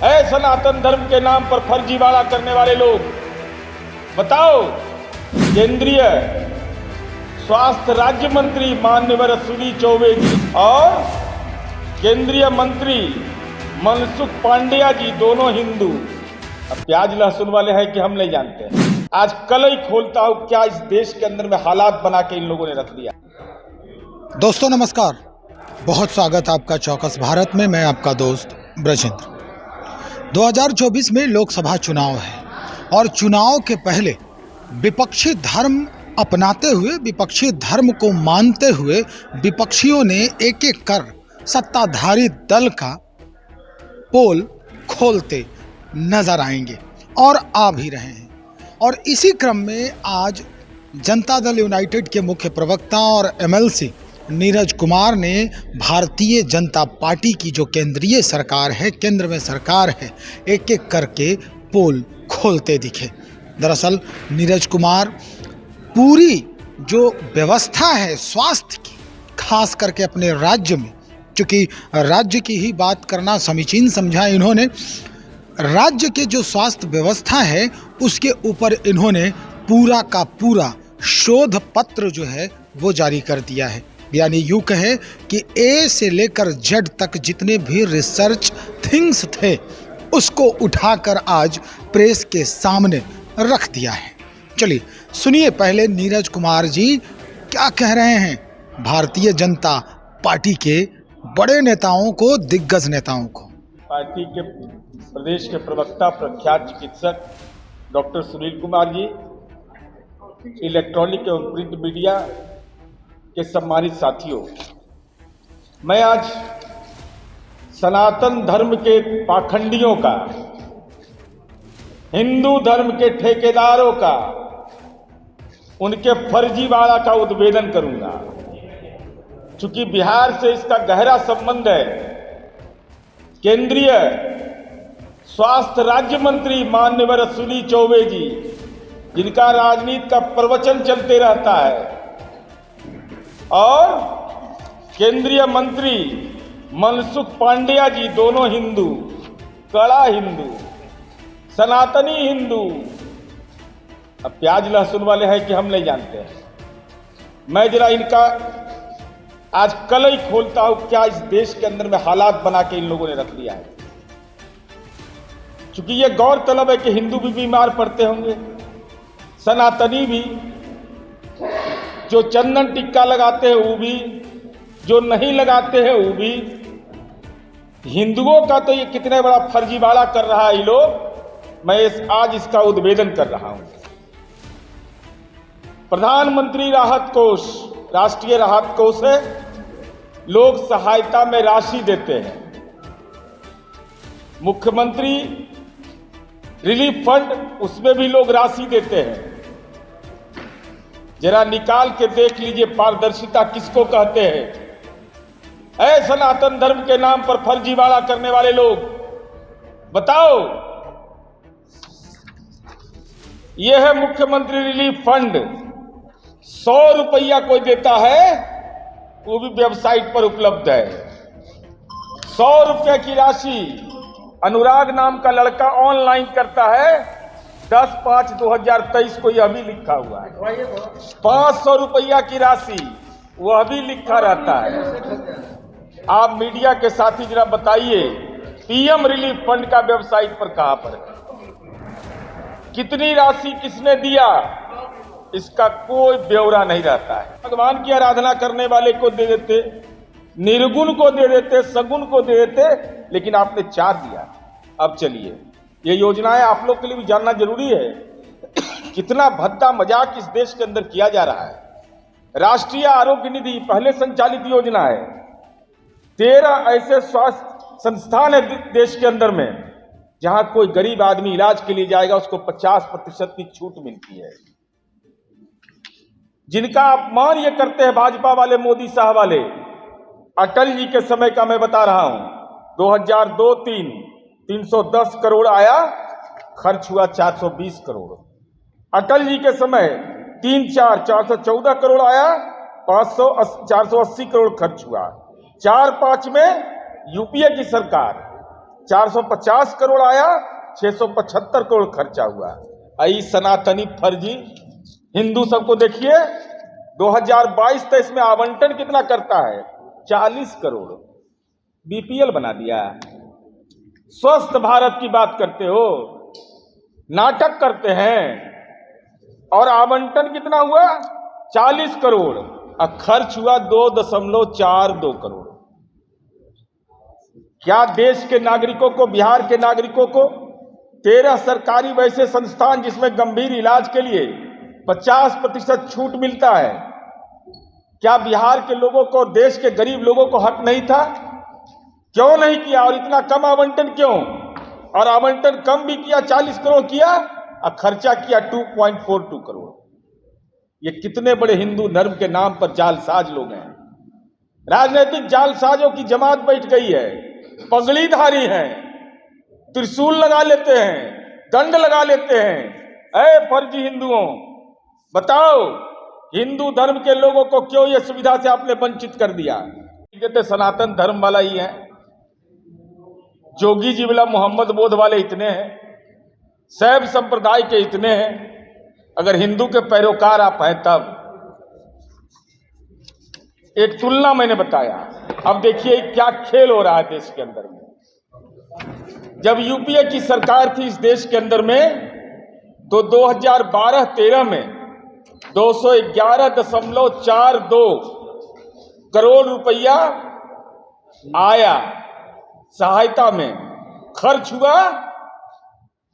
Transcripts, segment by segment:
है सनातन धर्म के नाम पर फर्जीवाड़ा करने वाले लोग। बताओ, केंद्रीय स्वास्थ्य राज्य मंत्री माननीय अश्विनी चौबे जी और केंद्रीय मंत्री मनसुख पांडेय जी दोनों हिंदू। अब प्याज लहसुन वाले हैं कि हम नहीं जानते हैं। आज कल ही खोलता हूं क्या इस देश के अंदर में हालात बना के इन लोगों ने रख दिया। दोस्तों नमस्कार, बहुत स्वागत आपका चौकस भारत में। मैं आपका दोस्त ब्रजेंद्र। 2024 में लोकसभा चुनाव है और चुनाव के पहले विपक्षी धर्म अपनाते हुए, विपक्षी धर्म को मानते हुए विपक्षियों ने एक एक कर सत्ताधारी दल का पोल खोलते नजर आएंगे और आ भी रहे हैं। और इसी क्रम में आज जनता दल यूनाइटेड के मुख्य प्रवक्ता और एमएलसी नीरज कुमार ने भारतीय जनता पार्टी की जो केंद्रीय सरकार है, केंद्र में सरकार है, एक एक करके पोल खोलते दिखे। दरअसल नीरज कुमार पूरी जो व्यवस्था है स्वास्थ्य की, खास करके अपने राज्य में, चूँकि राज्य की ही बात करना समीचीन समझा इन्होंने, राज्य के जो स्वास्थ्य व्यवस्था है उसके ऊपर इन्होंने पूरा का पूरा शोध पत्र जो है वो जारी कर दिया है। यानी यूँ कहें कि ए से लेकर जेड तक जितने भी रिसर्च थिंग्स थे उसको उठाकर आज प्रेस के सामने रख दिया है। चलिए सुनिए पहले नीरज कुमार जी क्या कह रहे हैं भारतीय जनता पार्टी के बड़े नेताओं को, दिग्गज नेताओं को। पार्टी के प्रदेश के प्रवक्ता प्रख्यात चिकित्सक डॉक्टर सुनील कुमार जी, इलेक्ट्रॉनिक एवं प्रिंट मीडिया के सम्मानित साथियों, मैं आज सनातन धर्म के पाखंडियों का, हिंदू धर्म के ठेकेदारों का, उनके फर्जीवाड़ा का उद्भेदन करूंगा। चूंकि बिहार से इसका गहरा संबंध है। केंद्रीय स्वास्थ्य राज्य मंत्री माननीय अश्विनी चौबे जी, जिनका राजनीति का प्रवचन चलते रहता है, और केंद्रीय मंत्री मनसुख पांडेय जी दोनों हिंदू, कड़ा हिंदू, सनातनी हिंदू। अब प्याज लहसुन वाले हैं कि हम नहीं जानते हैं। मैं जरा इनका आज कल ही खोलता हूं क्या इस देश के अंदर में हालात बना के इन लोगों ने रख दिया है। क्योंकि यह गौरतलब है कि हिंदू भी बीमार पड़ते होंगे, सनातनी भी, जो चंदन टिक्का लगाते हैं वो भी, जो नहीं लगाते हैं वो भी। हिंदुओं का तो ये कितने बड़ा फर्जीवाड़ा कर रहा है ये लोग, मैं आज इसका उद्भेदन कर रहा हूं। प्रधानमंत्री राहत कोष, राष्ट्रीय राहत कोष है, लोग सहायता में राशि देते हैं। मुख्यमंत्री रिलीफ फंड, उसमें भी लोग राशि देते हैं। जरा निकाल के देख लीजिए पारदर्शिता किसको कहते हैं। ऐ सनातन धर्म के नाम पर फर्जीवाड़ा करने वाले लोग, बताओ, यह है मुख्यमंत्री रिलीफ फंड। 100 रुपया कोई देता है, वो भी वेबसाइट पर उपलब्ध है। 100 रुपये की राशि अनुराग नाम का लड़का ऑनलाइन करता है। 10/5/2023 को यह भी लिखा हुआ है। 500 रुपया की राशि वह भी लिखा रहता है। आप मीडिया के साथी जरा बताइए, पीएम रिलीफ फंड का वेबसाइट पर कहां पर है, कितनी राशि किसने दिया, इसका कोई ब्यौरा नहीं रहता है। भगवान की आराधना करने वाले को दे देते, निर्गुण को दे देते, सगुण को दे देते, लेकिन आपने 4 दिया। अब चलिए, ये योजनाएं आप लोग के लिए भी जानना जरूरी है। कितना भद्दा मजाक इस देश के अंदर किया जा रहा है। राष्ट्रीय आरोग्य निधि पहले संचालित योजना है। 13 ऐसे स्वास्थ्य संस्थान है देश के अंदर में जहां कोई गरीब आदमी इलाज के लिए जाएगा उसको 50% की छूट मिलती है। जिनका अपमान ये करते हैं भाजपा वाले, मोदी साहब वाले, अटल जी के समय का मैं बता रहा हूं, 2002-03 310 करोड़ आया, खर्च हुआ 420 करोड़। अटल जी के समय 3-4 414 करोड़ आया, 480 करोड़ खर्च हुआ। 4-5 में यूपीए की सरकार 450 करोड़ आया, 675 करोड़ खर्चा हुआ। आई सनातनी फर्जी हिंदू सबको देखिए, 2022 तक इसमें आवंटन कितना करता है? 40 करोड़। बीपीएल बना दिया। स्वस्थ भारत की बात करते हो, नाटक करते हैं। और आवंटन कितना हुआ? 40 करोड़। और खर्च हुआ 2.42 करोड़। क्या देश के नागरिकों को, बिहार के नागरिकों को 13 सरकारी वैसे संस्थान जिसमें गंभीर इलाज के लिए 50% छूट मिलता है, क्या बिहार के लोगों को, देश के गरीब लोगों को हक नहीं था? क्यों नहीं किया? और इतना कम आवंटन क्यों? और आवंटन कम भी किया, 40 करोड़ किया, और खर्चा किया 2.42 करोड़। ये कितने बड़े हिंदू धर्म के नाम पर जालसाज लोग हैं। राजनीतिक जालसाजों की जमात बैठ गई है। पगड़ीधारी हैं, त्रिशूल लगा लेते हैं, दंड लगा लेते हैं। ऐ फर्जी हिंदुओं, बताओ हिंदू धर्म के लोगों को क्यों ये सुविधा से आपने वंचित कर दिया? कहते सनातन धर्म वाला ही है, जोगी जी वाला, मोहम्मद बोध वाले इतने हैं, शैव संप्रदाय के इतने हैं। अगर हिंदू के पैरोकार आप हैं तब। एक तुलना मैंने बताया। अब देखिए क्या खेल हो रहा है देश के अंदर में। जब यूपीए की सरकार थी इस देश के अंदर में, तो 2012-13 में 211.42 करोड़ रुपया आया सहायता में, खर्च हुआ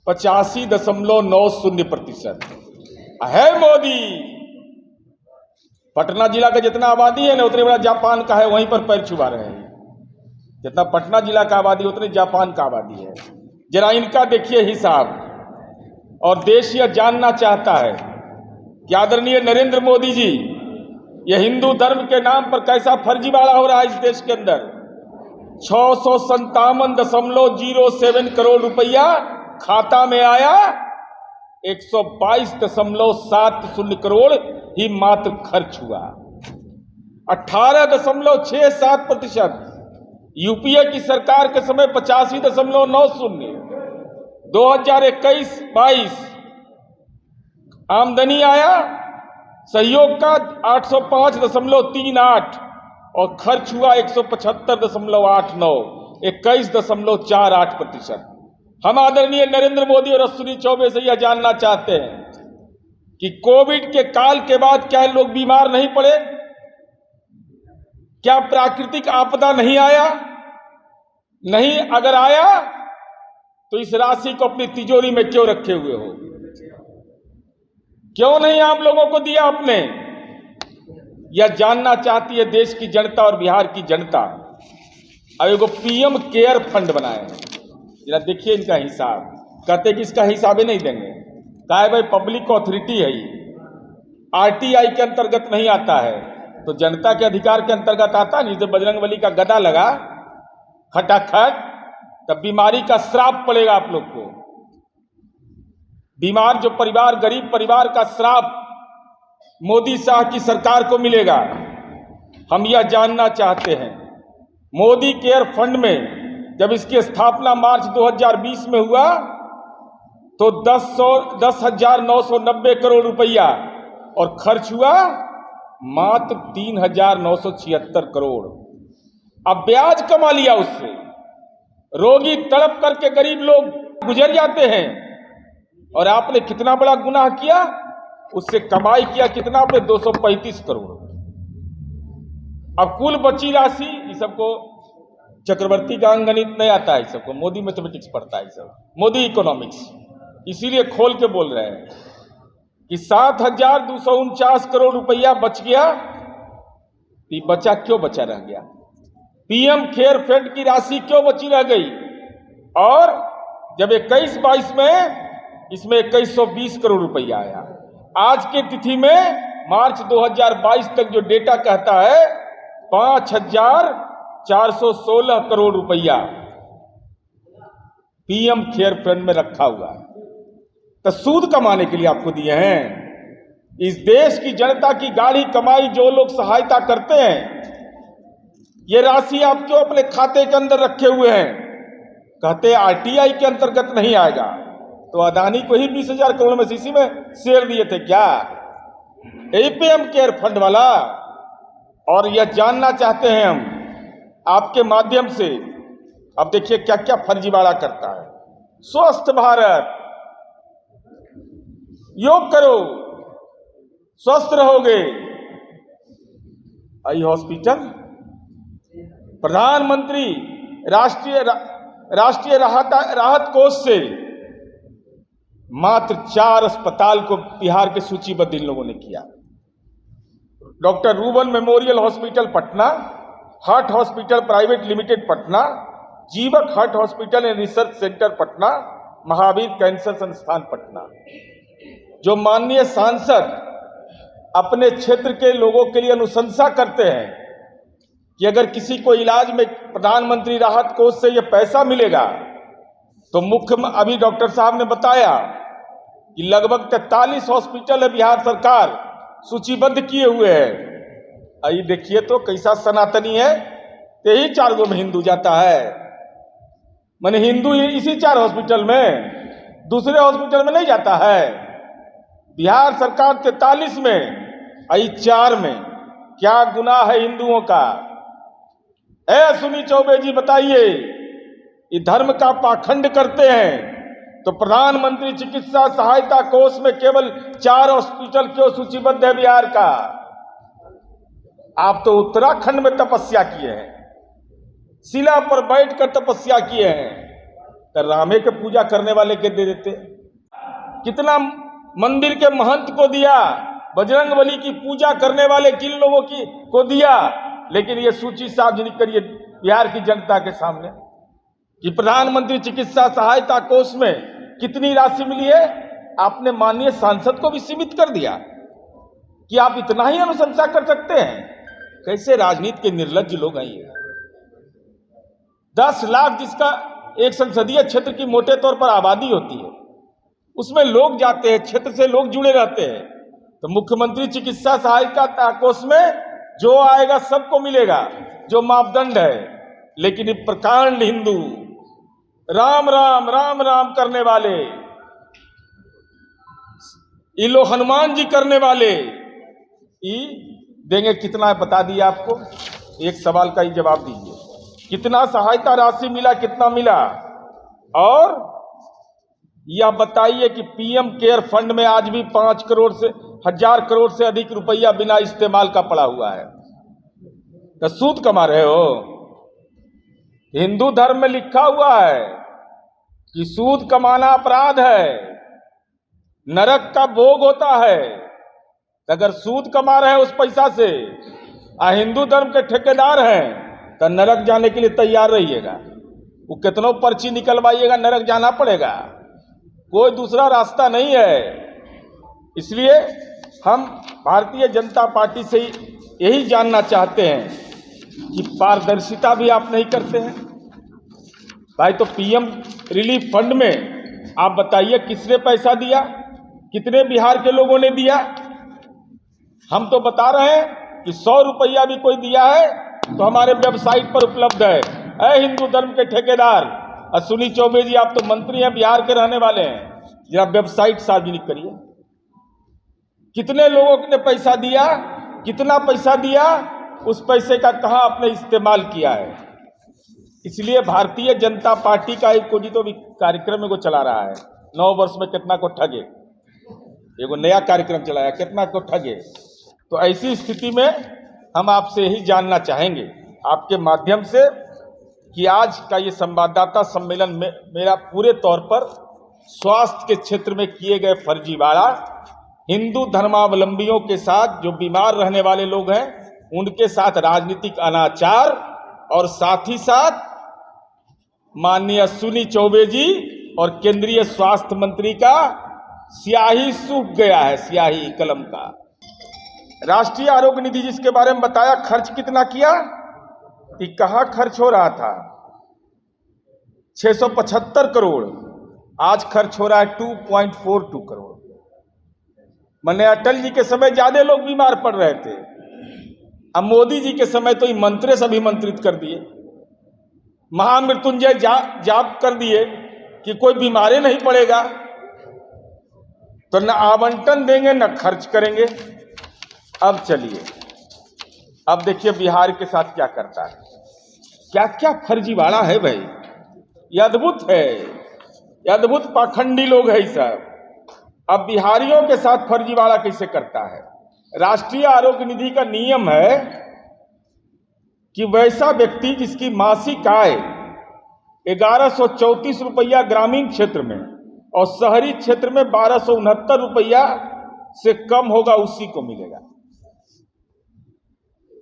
85.90%। है मोदी। पटना जिला का जितना आबादी है ना, उतने बड़ा जापान का है, वहीं पर पैर छुपा रहे हैं। जितना पटना जिला का आबादी उतने जापान का आबादी है। जरा इनका देखिए हिसाब। और देश यह जानना चाहता है कि आदरणीय नरेंद्र मोदी जी, यह हिंदू धर्म के नाम पर कैसा फर्जीवाड़ा हो रहा है इस देश के अंदर। 657.07 करोड़ रुपया खाता में आया, 122.70 करोड़ ही मात्र खर्च हुआ। 18.67%। यूपीए की सरकार के समय 85.90। 2021-22 आमदनी आया सहयोग का 805.38 और खर्च हुआ 175.89, 21.48%। हम आदरणीय नरेंद्र मोदी और अश्विनी चौबे से यह जानना चाहते हैं कि कोविड के काल के बाद क्या लोग बीमार नहीं पड़े? क्या प्राकृतिक आपदा नहीं आया? नहीं, अगर आया तो इस राशि को अपनी तिजोरी में क्यों रखे हुए हो? क्यों नहीं आम लोगों को दिया आपने? यह जानना चाहती है देश की जनता और बिहार की जनता। अब एगो पीएम केयर फंड बनाए हैं, जरा देखिए इनका हिसाब। कहते कि इसका हिसाब ही नहीं देंगे। कहा भाई पब्लिक ऑथोरिटी है, ये आरटीआई के अंतर्गत नहीं आता है, तो जनता के अधिकार के अंतर्गत आता नहीं। जब बजरंगबली का गदा लगा खटाखट, तब बीमारी का श्राप पड़ेगा आप लोग को। बीमार जो परिवार, गरीब परिवार का श्राप मोदी शाह की सरकार को मिलेगा। हम यह जानना चाहते हैं, मोदी केयर फंड में जब इसकी स्थापना मार्च 2020 में हुआ तो 10,990 करोड़ रुपया और खर्च हुआ मात्र 3,976 करोड़। अब ब्याज कमा लिया उससे। रोगी तड़प करके गरीब लोग गुजर जाते हैं। और आपने कितना बड़ा गुनाह किया, उससे कमाई किया कितना आपने? 235 करोड़। अब कुल बची राशि, ये सबको चक्रवर्ती का अंकगणित नहीं आता है, सबको मोदी मैथमेटिक्स पढ़ता है, सब मोदी इकोनॉमिक्स, इसीलिए खोल के बोल रहे हैं कि 7,249 करोड़ रुपया बच गया। ये बचा क्यों बचा रह गया? पीएम केयर फंड की राशि क्यों बची रह गई? और जब 21-22 में इसमें 2120 करोड़ रुपया आया। आज की तिथि में मार्च 2022 तक जो डेटा कहता है 5,416 करोड़ रुपया पीएम केयर फंड में रखा हुआ है। तो सूद कमाने के लिए आपको दिए हैं। इस देश की जनता की गाढ़ी कमाई जो लोग सहायता करते हैं, ये राशि आप क्यों अपने खाते के अंदर रखे हुए हैं? कहते आरटीआई के अंतर्गत नहीं आएगा, तो अदानी को ही 20,000 करोड़ में सीसी में शेयर दिए थे क्या? यही पीएम केयर फंड वाला। और यह जानना चाहते हैं हम आपके माध्यम से, अब देखिए क्या क्या फर्जीवाड़ा करता है। स्वस्थ भारत, योग करो स्वस्थ रहोगे। आई हॉस्पिटल, प्रधानमंत्री राष्ट्रीय राहत कोष से मात्र 4 अस्पताल को बिहार के सूचीबद्ध इन लोगों ने किया। Doctor Ruban memorial hospital Patna, heart hospital private limited Patna, Jeevak heart hospital and research centre Patna, Mahavir cancer Sansthan Patna. जो माननीय सांसद अपने क्षेत्र के लोगों के लिए अनुशंसा करते हैं कि अगर किसी को इलाज में प्रधानमंत्री राहत कोष से यह पैसा मिलेगा, तो अभी डॉक्टर साहब ने बताया कि लगभग 43 हॉस्पिटल है बिहार सरकार सूचीबद्ध किए हुए हैं। आइए देखिए तो कैसा सनातनी है, यही 4 गो में हिंदू जाता है। माने हिंदू इसी 4 हॉस्पिटल में, दूसरे हॉस्पिटल में नहीं जाता है। बिहार सरकार 43 में, आई 4 में, क्या गुनाह है हिंदुओं का? सुनी चौबे जी बताइए, ये धर्म का पाखंड करते हैं तो प्रधानमंत्री चिकित्सा सहायता कोष में केवल 4 हॉस्पिटल क्यों सूचीबद्ध है बिहार का? आप तो उत्तराखंड में तपस्या किए हैं, शिला पर बैठकर तपस्या किए हैं, तो रामे के पूजा करने वाले के दे देते। कितना मंदिर के महंत को दिया, बजरंगबली की पूजा करने वाले किन लोगों को दिया, लेकिन ये सूची सार्वजनिक करिए बिहार की जनता के सामने कि प्रधानमंत्री चिकित्सा सहायता कोष में कितनी राशि मिली है। आपने माननीय सांसद को भी सीमित कर दिया कि आप इतना ही अनुशंसा कर सकते हैं। कैसे राजनीति के निर्लज्ज लोग हैं ये। 10 लाख जिसका एक संसदीय क्षेत्र की मोटे तौर पर आबादी होती है, उसमें लोग जाते हैं, क्षेत्र से लोग जुड़े रहते हैं, तो मुख्यमंत्री चिकित्सा सहायता कोष में जो आएगा सबको मिलेगा, जो मापदंड है। लेकिन ये प्रकांड हिंदू राम राम राम राम करने वाले, ये लोग हनुमान जी करने वाले, ये देंगे कितना बता दिया आपको। एक सवाल का ही जवाब दीजिए, कितना सहायता राशि मिला, कितना मिला? और यह बताइए कि पीएम केयर फंड में आज भी 5 करोड़ से 1000 करोड़ से अधिक रुपया बिना इस्तेमाल का पड़ा हुआ है। तो सूद कमा रहे हो। हिंदू धर्म में लिखा हुआ है कि सूद कमाना अपराध है, नरक का भोग होता है। अगर सूद कमा रहे हैं उस पैसा से, हिंदू धर्म के ठेकेदार हैं, तो नरक जाने के लिए तैयार रहिएगा। वो कितनों पर्ची निकलवाइएगा, नरक जाना पड़ेगा, कोई दूसरा रास्ता नहीं है। इसलिए हम भारतीय जनता पार्टी से यही जानना चाहते हैं कि पारदर्शिता भी आप नहीं करते हैं भाई। तो पीएम रिलीफ फंड में आप बताइए किसने पैसा दिया, कितने बिहार के लोगों ने दिया? हम तो बता रहे हैं कि 100 रुपया भी कोई दिया है तो हमारे वेबसाइट पर उपलब्ध है। हिंदू धर्म के ठेकेदार अश्विनी चौबे जी, आप तो मंत्री हैं, बिहार के रहने वाले हैं, जरा वेबसाइट सार्वजनिक करिए, कितने लोगों ने पैसा दिया, कितना पैसा दिया, उस पैसे का कहां आपने इस्तेमाल किया है। इसलिए भारतीय जनता पार्टी का एक कोई तो भी कार्यक्रम को चला रहा है, 9 वर्ष में कितना को ठगे, एगो नया कार्यक्रम चलाया, कितना को ठगे। तो ऐसी स्थिति में हम आपसे यही जानना चाहेंगे आपके माध्यम से कि आज का ये संवाददाता सम्मेलन में मेरा पूरे तौर पर स्वास्थ्य के क्षेत्र में किए गए फर्जीवाड़ा, हिंदू धर्मावलंबियों के साथ जो बीमार रहने वाले लोग हैं उनके साथ राजनीतिक अनाचार, और साथ ही साथ माननीय अश्विनी चौबे जी और केंद्रीय स्वास्थ्य मंत्री का स्याही सूख गया है, स्याही कलम का। राष्ट्रीय आरोग्य निधि जिसके बारे में बताया, खर्च कितना किया कि कहां खर्च हो रहा था, 675 करोड़, आज खर्च हो रहा है 2.42 करोड़। मैंने अटल जी के समय ज्यादा लोग बीमार पड़ रहे थे, अब मोदी जी के समय तो मंत्री से अभिमंत्रित कर दिए। महामृत्युंजय जाप कर दिए कि कोई बीमारी नहीं पड़ेगा, तो न आवंटन देंगे न खर्च करेंगे। अब चलिए, अब देखिए बिहार के साथ क्या करता है। क्या क्या फर्जीवाड़ा है भाई, ये अद्भुत है, ये अद्भुत पाखंडी लोग है सब। अब बिहारियों के साथ फर्जीवाड़ा कैसे करता है। राष्ट्रीय आरोग्य निधि का नियम है कि वैसा व्यक्ति जिसकी मासिक आय 1134 रुपया ग्रामीण क्षेत्र में और शहरी क्षेत्र में 1269 रुपया से कम होगा, उसी को मिलेगा।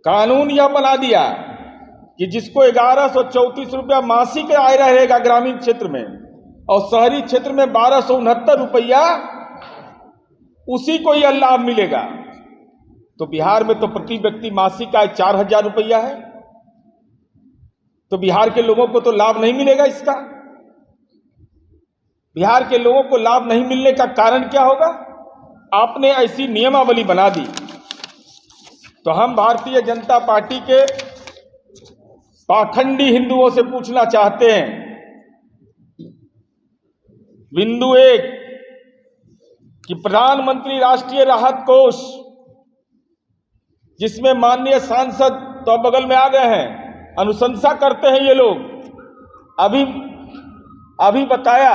कानून यह बना दिया कि जिसको 1134 रुपया मासिक आय रहेगा ग्रामीण क्षेत्र में और शहरी क्षेत्र में 1269 रुपया, उसी को यह लाभ मिलेगा। तो बिहार में तो प्रति व्यक्ति मासिक आय 4000 रुपया है, तो बिहार के लोगों को तो लाभ नहीं मिलेगा इसका। बिहार के लोगों को लाभ नहीं मिलने का कारण क्या होगा? आपने ऐसी नियमावली बना दी। तो हम भारतीय जनता पार्टी के पाखंडी हिंदुओं से पूछना चाहते हैं, बिंदु 1 कि प्रधानमंत्री राष्ट्रीय राहत कोष, जिसमें माननीय सांसद तो बगल में आ गए हैं, अनुशंसा करते हैं ये लोग। अभी बताया,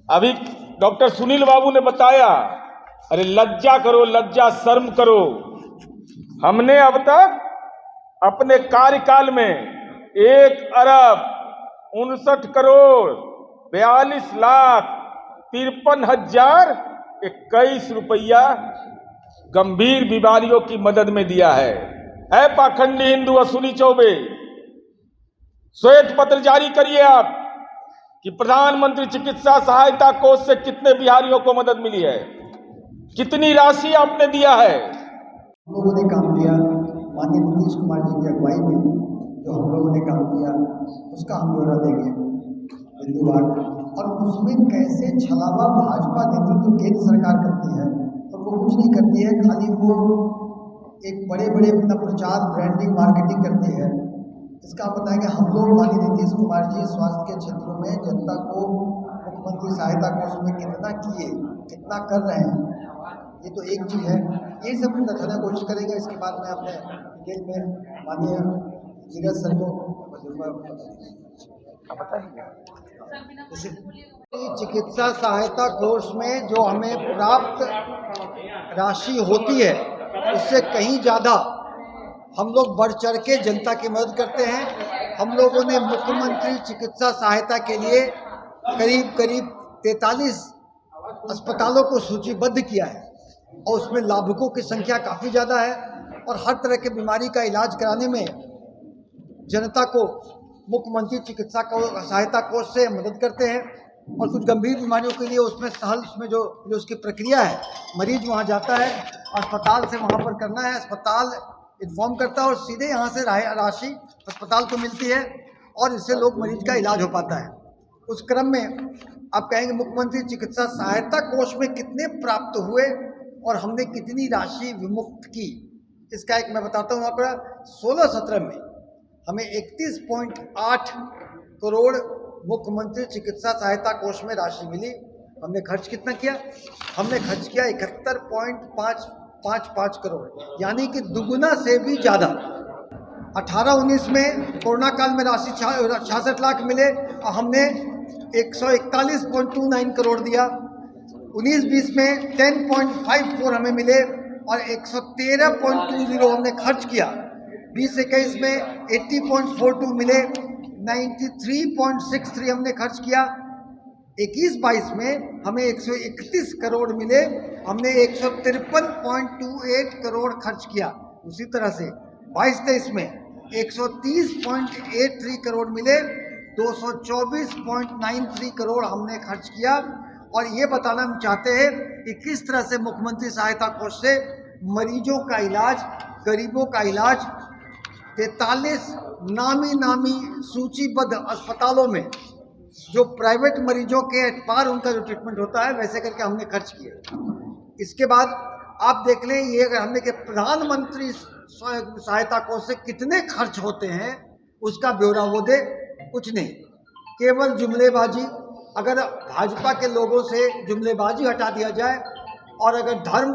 अभी डॉक्टर सुनील बाबू ने बताया, अरे लज्जा करो, लज्जा शर्म करो। हमने अब तक अपने कार्यकाल में 1,59,53,51 रुपया गंभीर बीमारियों की मदद में दिया है। ऐ पाखंडी हिंदू असुनी चौबे, श्वेत पत्र जारी करिए आप कि प्रधानमंत्री चिकित्सा सहायता कोष से कितने बिहारियों को मदद मिली है, कितनी राशि आपने दिया है। हम लोगों ने काम किया, माननीय नीतीश कुमार जी की अगुवाई में जो हम लोगों ने काम किया उसका हम ब्यौरा देंगे बिंदुवार, और उसमें कैसे छलावा भाजपा नेतृत्व केंद्र सरकार करती है और वो कुछ नहीं करती है, खाली वो एक बड़े बड़े अपना प्रचार ब्रांडिंग मार्केटिंग करती है। इसका आप बताएंगे, हम लोग माननीय नीतीश कुमार जी स्वास्थ्य के क्षेत्रों में जनता को मुख्यमंत्री सहायता कोष में कितना किए, कितना कर रहे हैं, ये तो एक चीज़ है। ये सब बताने की कोशिश करेंगे। इसके बाद मैं अपने डिटेल में माननीय नीरज सर को चिकित्सा सहायता कोष में जो हमें प्राप्त राशि होती है उससे कहीं ज़्यादा हम लोग बढ़ चढ़ के जनता की मदद करते हैं। हम लोगों ने मुख्यमंत्री चिकित्सा सहायता के लिए करीब 43 अस्पतालों को सूचीबद्ध किया है और उसमें लाभुकों की संख्या काफ़ी ज़्यादा है और हर तरह की बीमारी का इलाज कराने में जनता को मुख्यमंत्री चिकित्सा सहायता कोष से मदद करते हैं। और कुछ गंभीर बीमारियों के लिए उसमें जो उसकी प्रक्रिया है, मरीज वहाँ जाता है, अस्पताल से वहाँ पर करना है, अस्पताल इन्फॉर्म करता है और सीधे यहाँ से राशि अस्पताल को मिलती है और इससे लोग मरीज का इलाज हो पाता है। उस क्रम में आप कहेंगे मुख्यमंत्री चिकित्सा सहायता कोष में कितने प्राप्त हुए और हमने कितनी राशि विमुक्त की, इसका एक मैं बताता हूँ। आपका 16-17 में हमें 31.8 करोड़ मुख्यमंत्री चिकित्सा सहायता कोष में राशि मिली। हमने खर्च कितना किया? हमने खर्च किया 71.55 करोड़, यानी कि दुगुना से भी ज़्यादा। 18-19 में कोरोना काल में राशि 66 लाख मिले और हमने 141.29 करोड़ दिया। 19-20 में 10.54 हमें मिले और 113.20 हमने खर्च किया। 20-21 में 80.42 मिले, 93.63 हमने खर्च किया। 21-22 में हमें 131 करोड़ मिले, हमने 153.28 करोड़ खर्च किया। उसी तरह से 22-23 में 130.83 करोड़ मिले, 224.93 करोड़ हमने खर्च किया। और ये बताना हम चाहते हैं कि किस तरह से मुख्यमंत्री सहायता कोष से मरीजों का इलाज, गरीबों का इलाज 43 नामी सूचीबद्ध अस्पतालों में जो प्राइवेट मरीजों के पार उनका जो ट्रीटमेंट होता है वैसे करके हमने खर्च किया। इसके बाद आप देख लें, ये अगर हमने कि प्रधानमंत्री सहायता कोष से कितने खर्च होते हैं उसका ब्यौरा वो दे, कुछ नहीं, केवल जुमलेबाजी। अगर भाजपा के लोगों से जुमलेबाजी हटा दिया जाए और अगर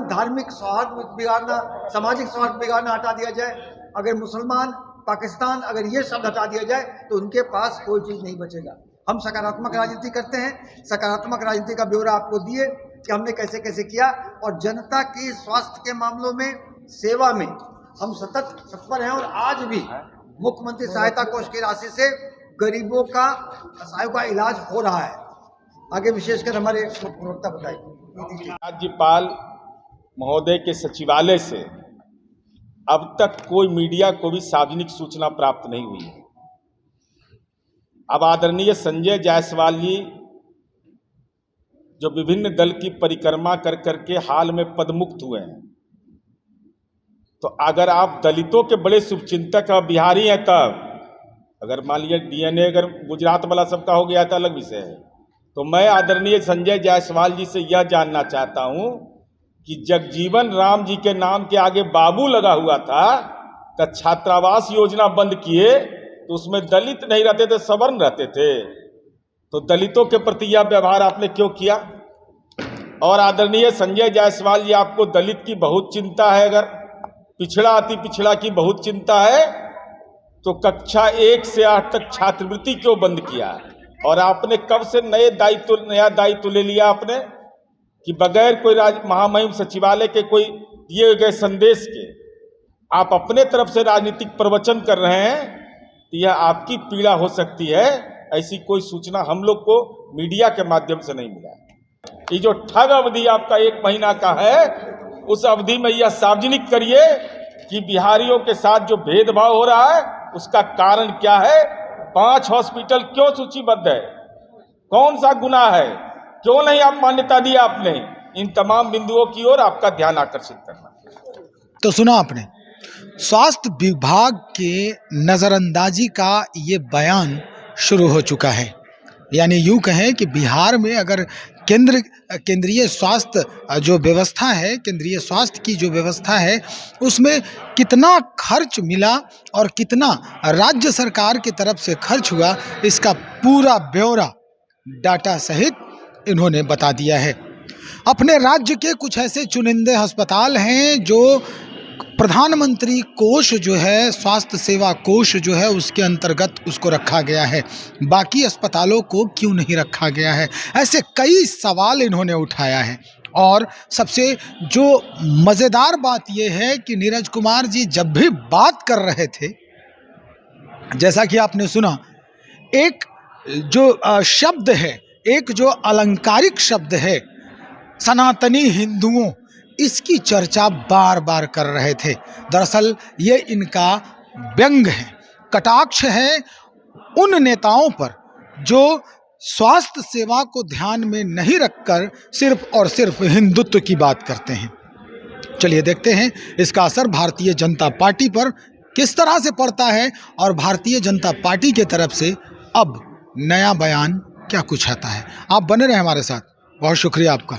धार्मिक सौहार्द बिगाड़ना, सामाजिक सौहार्द बिगाड़ना हटा दिया जाए, अगर मुसलमान, पाकिस्तान, अगर ये शब्द हटा दिया जाए तो उनके पास कोई चीज़ नहीं बचेगा। हम सकारात्मक राजनीति करते हैं, सकारात्मक राजनीति का ब्यौरा आपको दिए कि हमने कैसे कैसे किया, और जनता की स्वास्थ्य के मामलों में, सेवा में हम सतत तत्पर हैं। और आज भी मुख्यमंत्री सहायता कोष की राशि से गरीबों का, असहायों का इलाज हो रहा है। आगे विशेषकर हमारे प्रवक्ता बताएंगे। राज्यपाल महोदय के सचिवालय से अब तक कोई मीडिया को भी सार्वजनिक सूचना प्राप्त नहीं हुई है। अब आदरणीय संजय जायसवाल जी, जो विभिन्न दल की परिक्रमा कर करके हाल में पदमुक्त हुए हैं, तो अगर आप दलितों के बड़े शुभचिंतक और बिहारी हैं, तब अगर मान लीजिए डीएनए अगर गुजरात वाला सबका हो गया था, अलग विषय है, तो मैं आदरणीय संजय जायसवाल जी से यह जानना चाहता हूं कि जगजीवन राम जी के नाम के आगे बाबू लगा हुआ था, तो छात्रावास योजना बंद किए तो उसमें दलित नहीं रहते थे, सवर्ण रहते थे, तो दलितों के प्रति यह व्यवहार आपने क्यों किया? और आदरणीय संजय जायसवाल जी, आपको दलित की बहुत चिंता है, अगर पिछड़ा अति पिछड़ा की बहुत चिंता है, तो कक्षा 1 से 8 तक छात्रवृत्ति क्यों बंद किया? और आपने कब से नया दायित्व ले लिया आपने कि बगैर कोई महामहिम सचिवालय के कोई दिए गए संदेश के आप अपने तरफ से राजनीतिक प्रवचन कर रहे हैं? तो यह आपकी पीड़ा हो सकती है। ऐसी कोई सूचना हम लोग को मीडिया के माध्यम से नहीं मिला। ये जो ठग अवधि आपका 1 महीना का है, उस अवधि में यह सार्वजनिक करिए कि बिहारियों के साथ जो भेदभाव हो रहा है उसका कारण क्या है, 5 हॉस्पिटल क्यों सूचीबद्ध है, कौन सा गुनाह है, क्यों नहीं आप मान्यता दी आपने? इन तमाम बिंदुओं की ओर आपका ध्यान आकर्षित करना। तो सुना आपने, स्वास्थ्य विभाग के नज़रअंदाजी का ये बयान शुरू हो चुका है। यानी यूँ कहें कि बिहार में अगर केंद्रीय स्वास्थ्य जो व्यवस्था है, केंद्रीय स्वास्थ्य की जो व्यवस्था है, उसमें कितना खर्च मिला और कितना राज्य सरकार की तरफ से खर्च हुआ, इसका पूरा ब्यौरा डाटा सहित इन्होंने बता दिया है। अपने राज्य के कुछ ऐसे चुनिंदे अस्पताल हैं जो प्रधानमंत्री कोष जो है, स्वास्थ्य सेवा कोष जो है, उसके अंतर्गत उसको रखा गया है, बाकी अस्पतालों को क्यों नहीं रखा गया है? ऐसे कई सवाल इन्होंने उठाया है। और सबसे जो मज़ेदार बात यह है कि नीरज कुमार जी जब भी बात कर रहे थे, जैसा कि आपने सुना, एक जो शब्द है, एक जो अलंकारिक शब्द है, सनातनी हिंदुओं, इसकी चर्चा बार बार कर रहे थे। दरअसल ये इनका व्यंग है, कटाक्ष है उन नेताओं पर जो स्वास्थ्य सेवा को ध्यान में नहीं रखकर सिर्फ और सिर्फ हिंदुत्व की बात करते हैं। चलिए देखते हैं इसका असर भारतीय जनता पार्टी पर किस तरह से पड़ता है और भारतीय जनता पार्टी की तरफ से अब नया बयान क्या कुछ आता है। आप बने रहें हमारे साथ। बहुत शुक्रिया आपका।